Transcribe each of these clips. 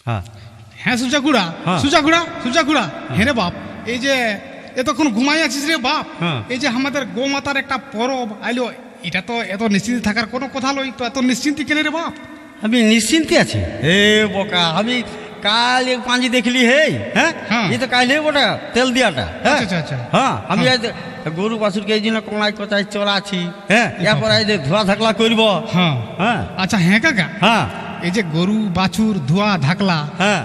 হ্যাঁ হ্যাঁ সুজাকুড়া, হ্যাঁ। সুজাকুড়া, সুজাকুড়া, হ্যাঁ রে বাপ, এই যে এতক্ষণ ঘুমাই আছিস রে বাপ, হ্যাঁ। এই যে আমাদের গোমাতার একটা পরব আইলো, এটা তো এত নিশ্চিন্ত থাকার কোনো কথা লই, তো এত নিশ্চিন্তি কেন রে বাপ? আমি নিশ্চিন্তে আছি। হে বোকা, আমি কাল এক পাঁজি দেখলি হে, হ্যাঁ হ্যাঁ। এই তো কাল হে বোটা তেল দিয়াটা, হ্যাঁ আচ্ছা, আচ্ছা। হ্যাঁ আমি আজ গরু বাছুরকে এই জন্য কোনায় কোথায় চড়াছি, হ্যাঁ এরপর এই যে ধোয়া ধাকলা করব, হ্যাঁ হ্যাঁ আচ্ছা হ্যাঁ কাকা, হ্যাঁ এই যে গরু বাছুর ধোয়া ধাকলা, হ্যাঁ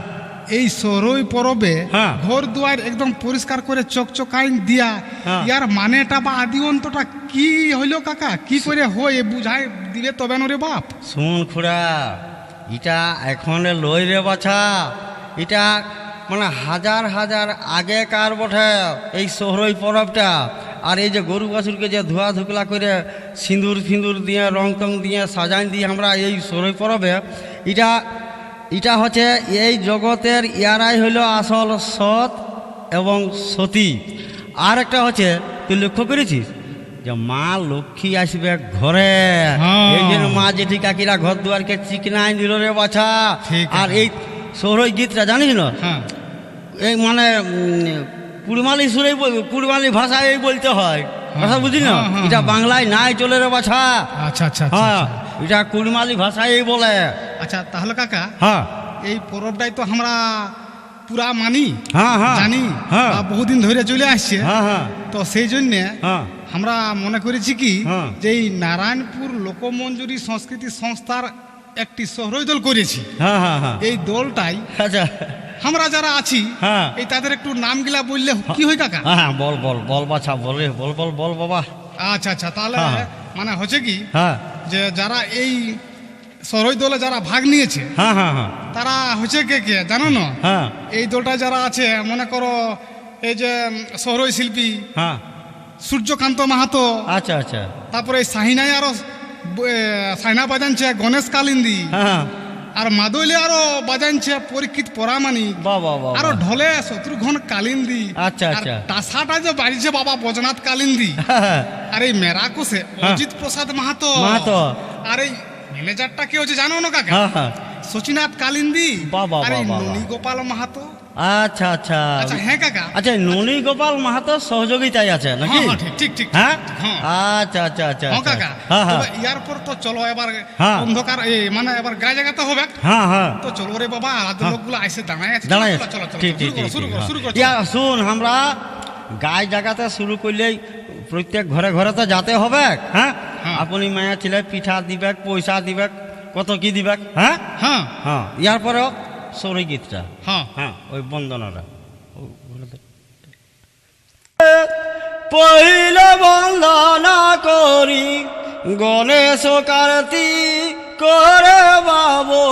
এই সরই পরবে হ্যাঁ। ঘর দুয়ার একদম পরিষ্কার করে চকচকাইন দিয়া, হ্যাঁ। ইয়ার মানেটা বা আদি অন্তটা কি হইল কাকা, কি করে হয় বুঝাই দিবে তবে রে বাপ? শুন খুড়া, এটা এখন লই রে বাছা, এটা মানে হাজার হাজার আগেকার বটে এই শহরই পরবটা। আর এই যে গরু বাছুরকে যে ধোয়া ধুকলা করে সিঁদুর ফিঁদুর দিয়ে রং টং দিয়ে সাজাই দিয়ে আমরা এই শহরই পরবে, এটা হচ্ছে এই জগতের ইয়ারাই হইল আসল সৎ এবং সতী। আর একটা হচ্ছে তুই লক্ষ্য করেছিস যে মা লক্ষ্মী আসবে ঘরে, হ্যাঁ। এই জন্য মা জেঠি কাকিরা ঘর দুয়ারকে চিকনাই দিল রে বাছা। ঠিক আর আছে। এই শহরই গীতটা জানিস না, হ্যাঁ এই মানে কুড়মালি সুরে কুড়মালি ভাষায় এই বলতে হয়, ভাষা বুঝি না, হ্যাঁ, হ্যাঁ, এটা হ্যাঁ। বাংলায় নাই চলে রে বাছা। আচ্ছা আচ্ছা আচ্ছা, হ্যাঁ আচ্ছা। এটা কুড়মালি ভাষায় বলে। আচ্ছা তাহলে কাকা, হ্যাঁ এই পরবটাই তো আমরা পুরা মানি, হ্যাঁ হ্যাঁ জানি, হ্যাঁ বা বহুদিন ধরে চলে আসছে, হ্যাঁ হ্যাঁ তো সেই জন্যে হ্যাঁ আমরা মনে করেছি কি হ্যাঁ। যে এই নারায়ণপুর লোকমঞ্জুরি সংস্কৃতি সংস্থার একটি সহরই দল করেছি। হ্যাঁ হ্যাঁ হ্যাঁ এই দলটাই আচ্ছা আমরা যারা আছি, হ্যাঁ। এই তাদের একটু নামগুলা বললে কি হয় কাকা? হ্যাঁ বল বল বল বাছা, বল রে, বল বল বল বাবা। আচ্ছা আচ্ছা, তাহলে হ্যাঁ। মানে হচ্ছে কি হ্যাঁ যে যারা এই সহরই দলে যারা ভাগ নিয়েছে, হ্যাঁ হ্যাঁ হ্যাঁ তারা হচ্ছে কে কে জানো না? হ্যাঁ এই দলটায় যারা আছে মনে করো, এই যে সহরই শিল্পী হ্যাঁ সূর্যকান্ত মাহাতো, আচ্ছা আচ্ছা তারপরে এই সাহিনাই আরো সাইনা বাজানছে গণেশ কালিন্দি, হ্যাঁ আর মাদইলে আরো বাজানছে পরীক্ষিত পরামানি, বাহ বাহ বাহ আরো বাহ। ঢলে শত্রুঘ্ন কালিন্দি, আচ্ছা, আর আচ্ছা। টাসাটা যে বাড়িছে বাবা বজনাথ কালিন্দি, হ্যাঁ, আর এই মেরাকুসে হ্যাঁ। অজিত প্রসাদ মাহাতো, মাহাতো। আর এই ম্যানেজারটা কি হচ্ছে জানো না কাকা? হ্যাঁ হ্যাঁ সচিনাথ কালিন্দি, বাহ, বাহ, আর এই বাহ, বাহ, ননী বাহ। গোপাল মাহাতো। আচ্ছা আচ্ছা আচ্ছা হ্যাঁ কাকা, আচ্ছা ননী গোপাল মাহাতো সহযোগিতায় আছে নাকি? হ্যাঁ, হ্যাঁ, ঠিক ঠিক ঠিক, হ্যাঁ হ্যাঁ। আচ্ছা আচ্ছা আচ্ছা হ্যাঁ আচ্ছা। কাকা, হ্যাঁ হ্যাঁ তবে ইয়ার পর তো চলো এবার হ্যাঁ। অন্ধকার মানে এবার গায়ে জায়গাতে হবে, হ্যাঁ হ্যাঁ তো চলো রে বাবা, আলাদা লোকগুলো আইসে দাঁড়ায় আছে, দাঁড়াই চলো চলো চলো, ঠিক ঠিক শুরু করো, ঠিক শুরু করো, শুরু করো, ইয়া শুন, আমরা গায়ে জায়গাতে শুরু করলেই প্রত্যেক ঘরে ঘরে তো যেতে হবে, হ্যাঁ হ্যাঁ। আপনি মায়া ছিলে পিঠা দিবে, পয়সা দিবে, কত কি দিবে, হ্যাঁ হ্যাঁ হ্যাঁ ইয়ার পরেও সৌরী গীতটা, হ্যাঁ হ্যাঁ ওই বন্দনাটা পহিলে বন্দনা করি গণেশ কার্তি করে বাবু,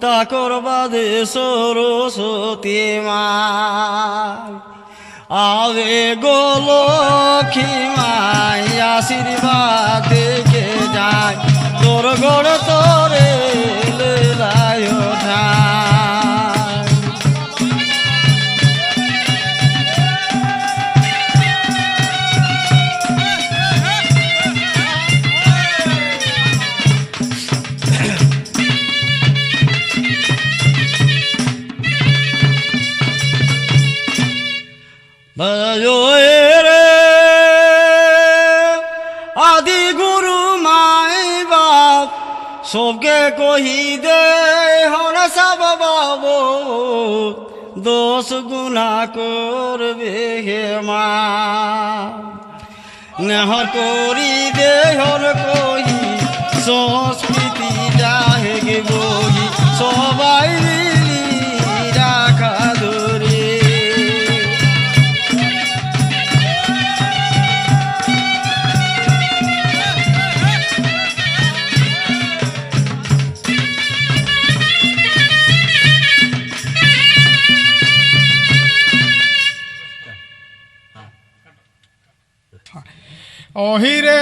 তাকর বাদে সরস্বতী মা আবে গো লক্ষ্মী মাই আশীর্বাদ দেখে যায়, তোর গড় তোরে লীলায় ওঠায়। রে আদি গুরু মাই বাপ সবকে কহি দে হন সব বাবু, দোষ গুণা করবে হে মা, নেহর করি দে হর কহি সংস্কৃতি যাহে গে বহি, সবাই মিলি রাখা ধরে। ओहिरे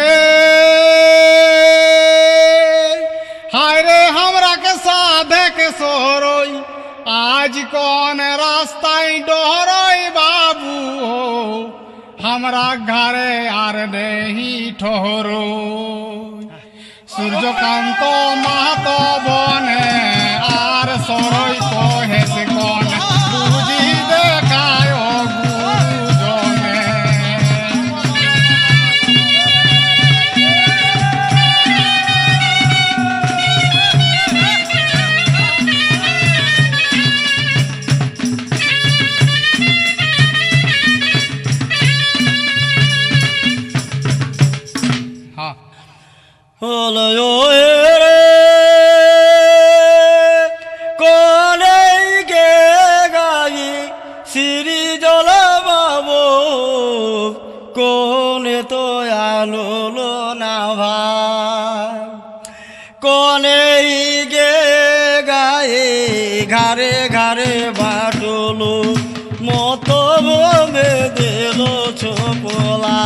हाय रे हमरा के साधे के सोहरोई, आज कौन रास्ताई डोहरोई बाबू हो, हमरा घरे आर नहीं ठोहरो, सूर्यकांत माहातो बने आर सोरो হলো রে কোনে গে গাই শ্রী জল বাবু কোনে তো আলো না ভাই কোনে গে গায়ে ঘাড়ে ঘাড়ে বাটলো মতো মে দিল ছোপলা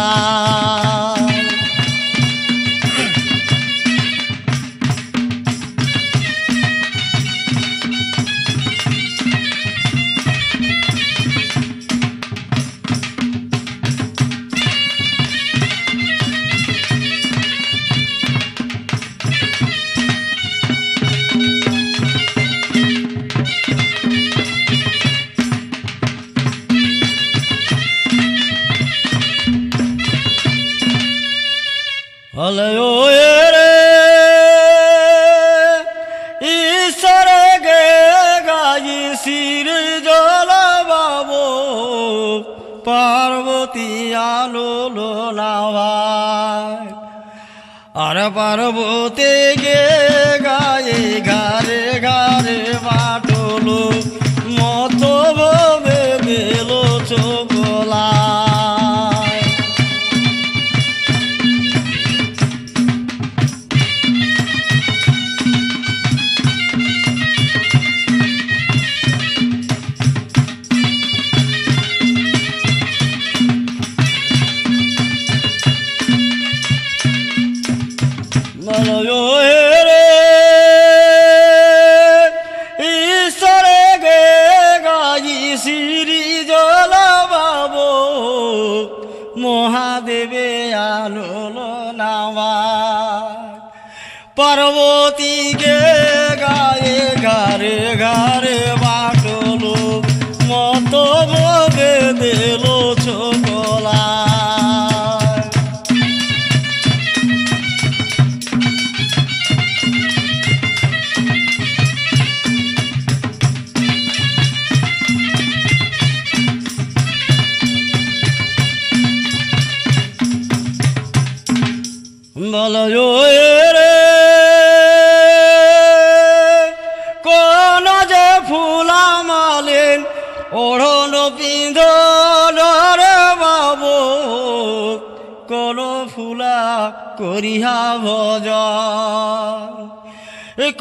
হলো রে ঈশ্বর গে গাই শির জল বাবু পার্বতী আলো নাভাই আর পার্বতী গে গায়ে ঘাড়ে ঘাড়ে বাটলো মতো ভবে গেল চোখলা রে ঈশ্বর গে গাই শ্রী জল বাবু মহাদেবে আলো নামা পার্বতী গে গায়ে ঘাড়ে ঘাড়ে বাটলো মতো ভোগে দিল ছোকলা বলো রে কোন যে ফুলা মালেন ওড়ন পিঁধ রে বাবু কোন ফুলা করিয়া ভজ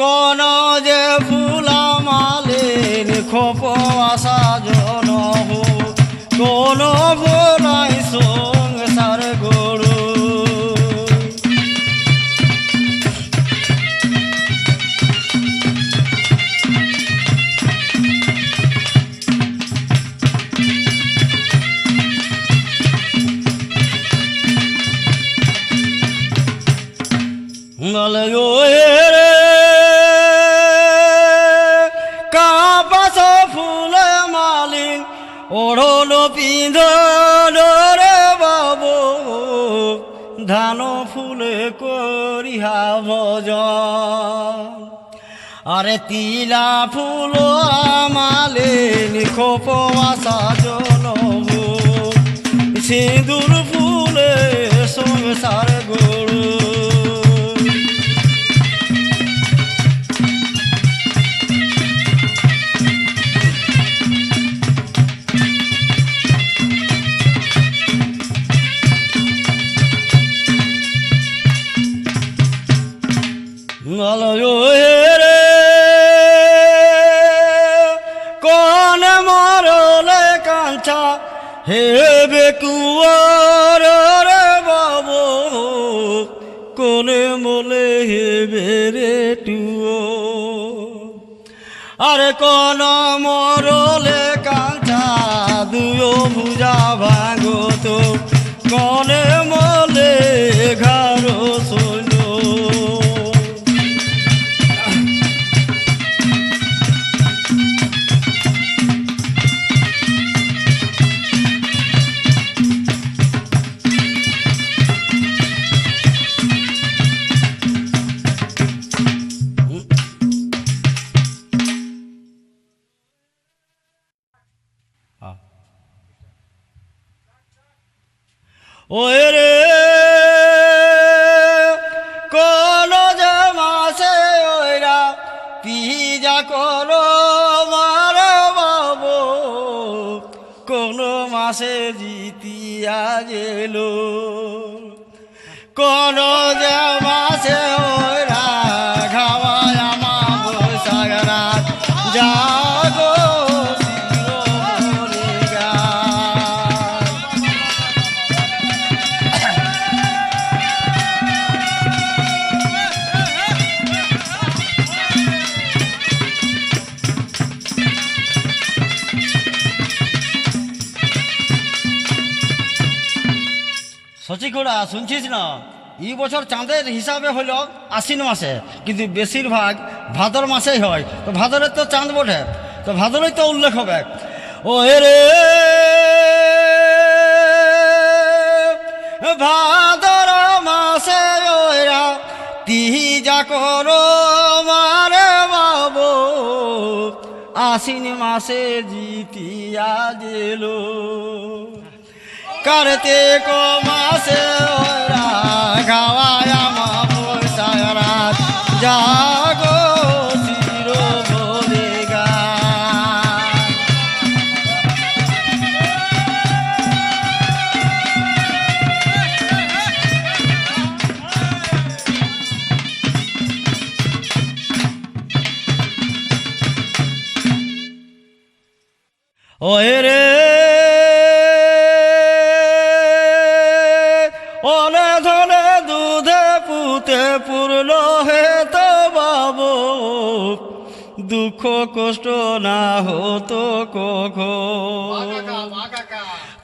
কোন যে ফুলা মালেন খোপ আসা জন কোন ফুলাই সংসার গরু বলো রে কাপাস ফুল মালিন ওড়ন পিঁধ রে বাবু ধান ফুলে করিয়া ভজ আরে তিলা ফুল মালিন খোপ আসা জনবু সিঁদুর ফুলে সংসার গরু বলো রে কোন মরলে কাঞ্চা হেবে কুয়ার রে বাবু কোনে মলে হেবে রে টুয়ো আরে কোন মরলে কাঞ্চা দুয়ো ভুজা ভাঙো তো কোনে মলে ঘাড়ো সৈন্য ওরে তিজা করো মারে বাবু কোন মাসে জিতিয়া গেলো কোন যে মাসে ওরা খাওয়ায় আমার বৈশাখ রাত জাগো শিরোমণি গায়। সচিকুড়া শুনছিস না এই বছর চাঁদের হিসাবে হইল আশ্বিন মাসে কিন্তু বেশিরভাগ ভাদর মাসেই হয় তো ভাদরের তো চাঁদ বটে তো ভাদরই তো উল্লেখ হবে ও রে ভাদর মাসে ওরা তিজা করো মারে বাবু আশ্বিন মাসে জিতিয়া গেলো কার্তিক মাসে ওরা খাওয়ায় আমার বৈশাখ রাত জাগো শিরোমণি গায়। ওই রে অনে ধনে দুধে পুতে পুরল হে তো বাবু দুঃখ কষ্ট না হতো কখো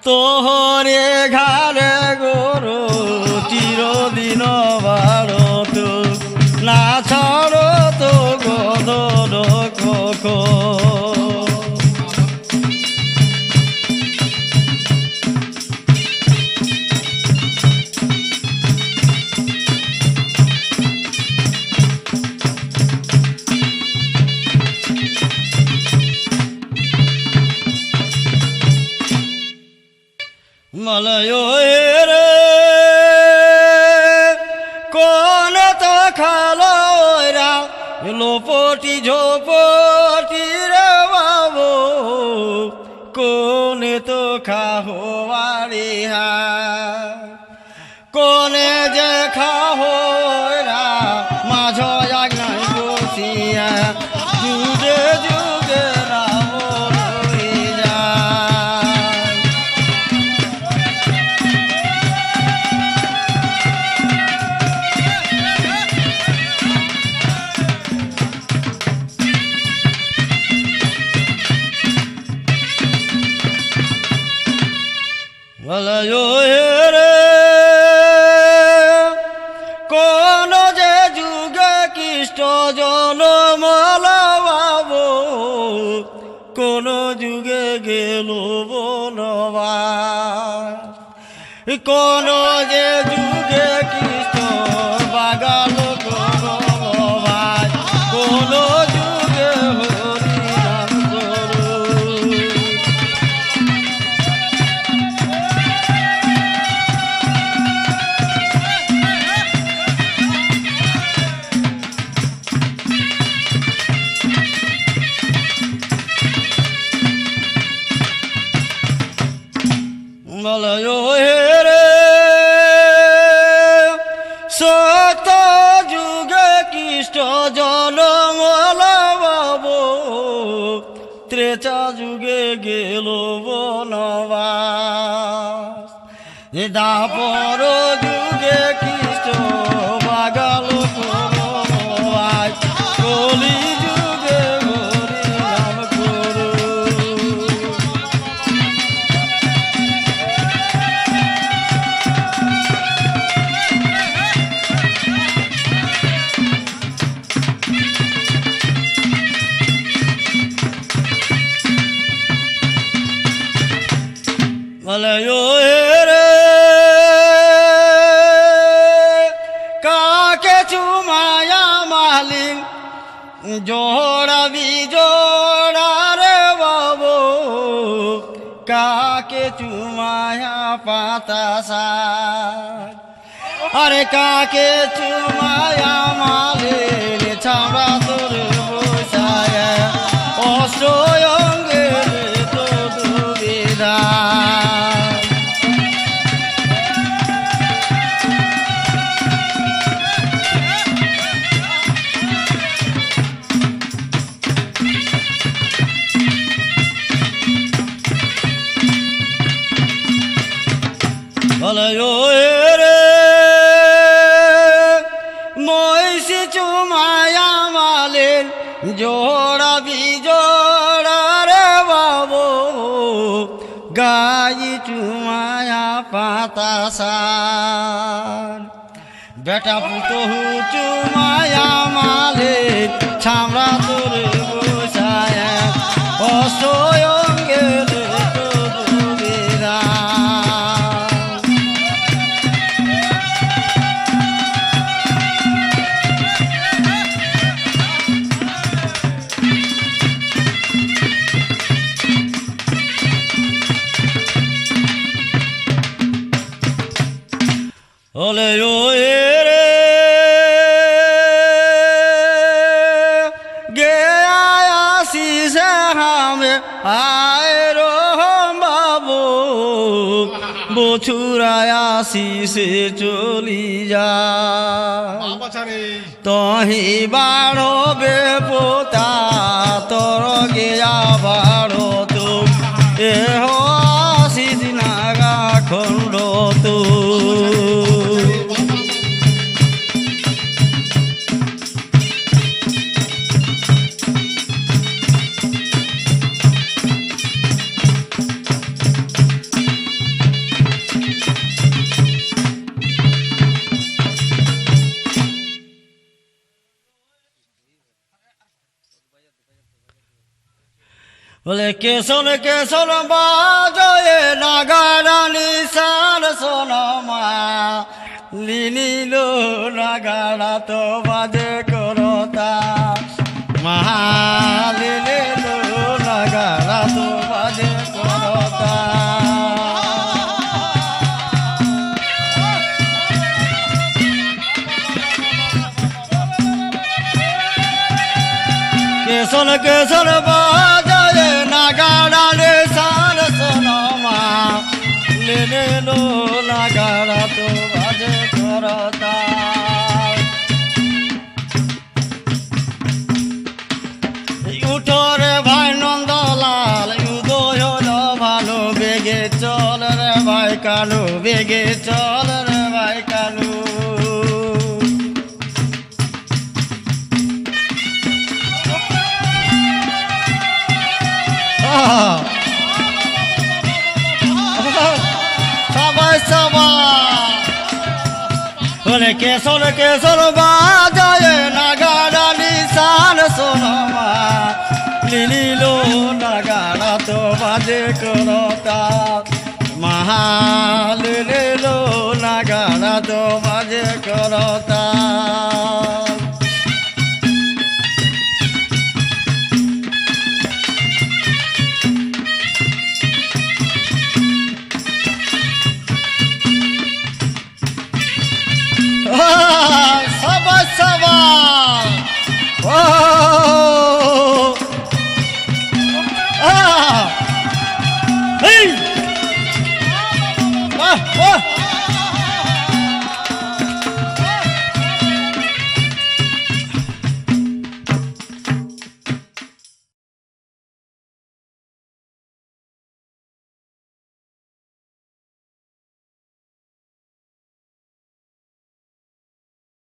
তোহরে ঘাড়ে গরু চিরদিন ভারত না ছাড়ো তো গদর কখো মলয় রে কোন তো খালোরা লোপটি ঝোপটি রে বাবু কোনে তো খাহোয়ারি হা কোনে যে খাহোরা মাঝ জাগাই বসিয়া যুগে যুগে রাম রই যায়। মলয় রে কোন যে যুগে কৃষ্ণ জনমল বাবু কোন যুগে গেল বনবাস কোন যে যুগে কৃষ্ণ বাগাল বনবাস কোন যুগে হরিনাম করু মলয় রে সত যুগে কৃষ্ণ জনমল বাবু ত্রেতা যুগে গেল বনবাস দাপর যুগে কৃষ্ণ বাগাল বনবাস কলি যুগে হরিনাম করু মলয় রে কাকে চুমায়া মালিন জোড়া বিজোড়া রে বাবু কাকে চুমায়া পাতাসা আরে কাকে চুমায়া মালিন ছাড়া তোর জোড়া বিজোড়া রে বাবু গাই চুমায়া পাতা সার বেটা পুতহু চুমায়া মালে ছামড়া তোর বসায় অসয়ঙ্গের তরুবেরা ওলে ওয়ে রে গে আসিসে হামে আয় রহম বাবু বছুরায় আসিসে চলি যা তহি বাড়বে পোতা তোর গেয়া বাড়ো তো এহ আসিস নাগা খণ্ড তো বলে কেশন কেশন বাজয়ে নাগারা নিশান সোনমা লিনিল নাগারা তো বাজে করতা মহা লিনিল নাগারা তো বাজে করতা কেশন কেশন বাজয়ে নাগারা নিশান সোনমা লিনিল নাগারা তো বাজে করতা উঠরে ভাই নন্দলাল উদয় ভালো বেগে চল রে ভাই কালু বেগে চল রে ভাই কালু সবাই সবাই বলে কেশর কেশর বাজয়ে নাগারা নিশান সোনমা লিনিল নাগারা তো বাজে করতা মহা লিনিল নাগারা তো বাজে করতা সবাই সবাই ও